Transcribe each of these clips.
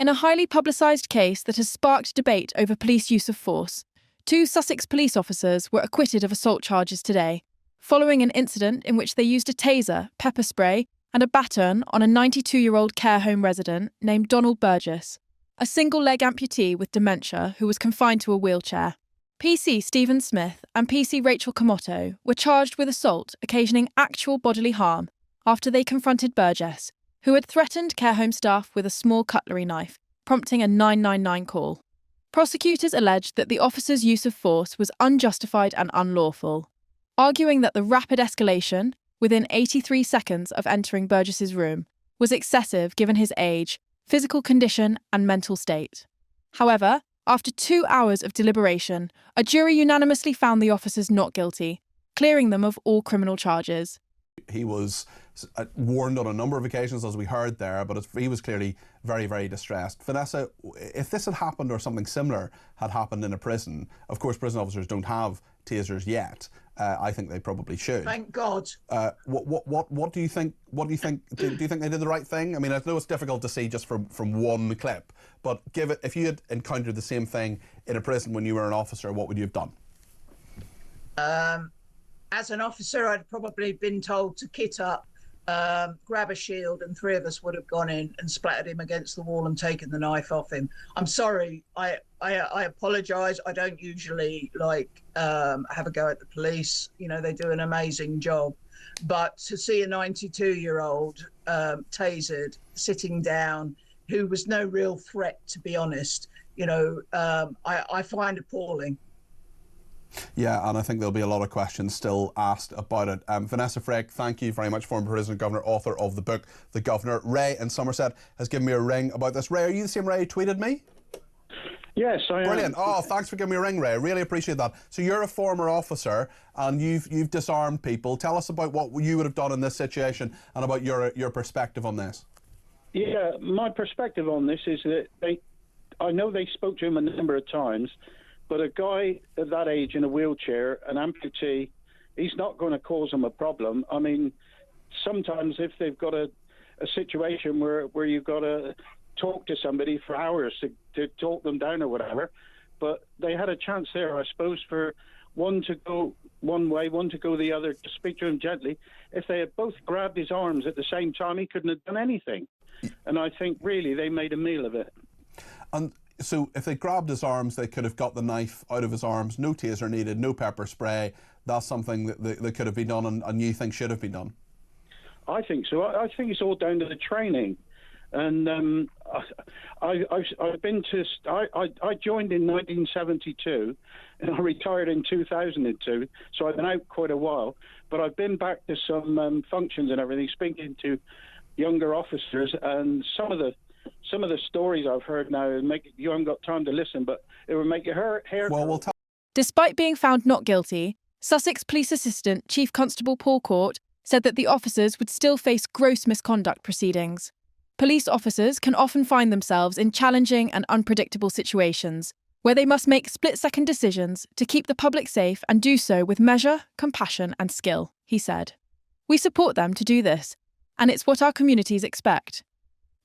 In a highly publicised case that has sparked debate over police use of force, 2 Sussex police officers were acquitted of assault charges today, following an incident in which they used a taser, pepper spray, and a baton on a 92-year-old care home resident named Burgess, a single-leg amputee with dementia who was confined to a wheelchair. PC Stephen Smith and PC Rachel Camotto were charged with assault occasioning actual bodily harm after they confronted Burgess, who had threatened care home staff with a small cutlery knife, prompting a 999 call. Prosecutors alleged that the officers' use of force was unjustified and unlawful, arguing that the rapid escalation, within 83 seconds of entering Burgess's room, was excessive given his age, physical condition and mental state. However, after 2 hours of deliberation, a jury unanimously found the officers not guilty, clearing them of all criminal charges. He was warned on a number of occasions, as we heard there, but he was clearly very, very distressed. Vanessa, if this had happened or something similar had happened in a prison, of course prison officers don't have tasers yet. I think they probably should. Thank God. What do you think? What do you think? Do you think they did the right thing? I mean, I know it's difficult to see just from one clip, but if you had encountered the same thing in a prison when you were an officer, what would you have done? As an officer, I'd probably been told to kit up, grab a shield, and 3 of us would have gone in and splattered him against the wall and taken the knife off him. I'm sorry. I apologise. I don't usually have a go at the police. You know, they do an amazing job. But to see a 92-year-old tasered, sitting down, who was no real threat, to be honest, you know, I find appalling. Yeah, and I think there'll be a lot of questions still asked about it. Vanessa Frake, thank you very much, former President Governor, author of the book The Governor. Ray in Somerset has given me a ring about this. Ray, are you the same Ray who tweeted me? Yes, I am. Brilliant. Oh, thanks for giving me a ring, Ray. I really appreciate that. So you're a former officer and you've disarmed people. Tell us about what you would have done in this situation and about your perspective on this. Yeah, my perspective on this is that I know they spoke to him a number of times, but a guy at that age in a wheelchair, an amputee, he's not going to cause them a problem. I mean, sometimes if they've got a situation where you've got to talk to somebody for hours to talk them down or whatever, but they had a chance there, I suppose, for one to go one way, one to go the other, to speak to him gently. If they had both grabbed his arms at the same time, he couldn't have done anything. And I think really they made a meal of it. And so if they grabbed his arms, they could have got the knife out of his arms, no taser needed, no pepper spray. That's something that could have been done and you think should have been done? I think so. I think it's all down to the training. And I've been to. I joined in 1972, and I retired in 2002. So I've been out quite a while. But I've been back to some functions and everything, speaking to younger officers, and some of the stories I've heard now, you haven't got time to listen, but it would make your hair. Well, Despite being found not guilty, Sussex Police Assistant Chief Constable Paul Court said that the officers would still face gross misconduct proceedings. Police officers can often find themselves in challenging and unpredictable situations where they must make split-second decisions to keep the public safe and do so with measure, compassion and skill, he said. We support them to do this, and it's what our communities expect.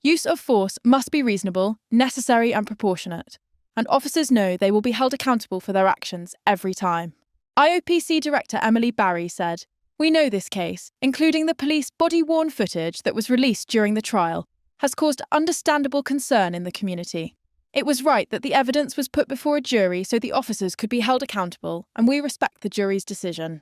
Use of force must be reasonable, necessary and proportionate, and officers know they will be held accountable for their actions every time. IOPC Director Emily Barry said, "We know this case, including the police body-worn footage that was released during the trial, has caused understandable concern in the community. It was right that the evidence was put before a jury so the officers could be held accountable, and we respect the jury's decision."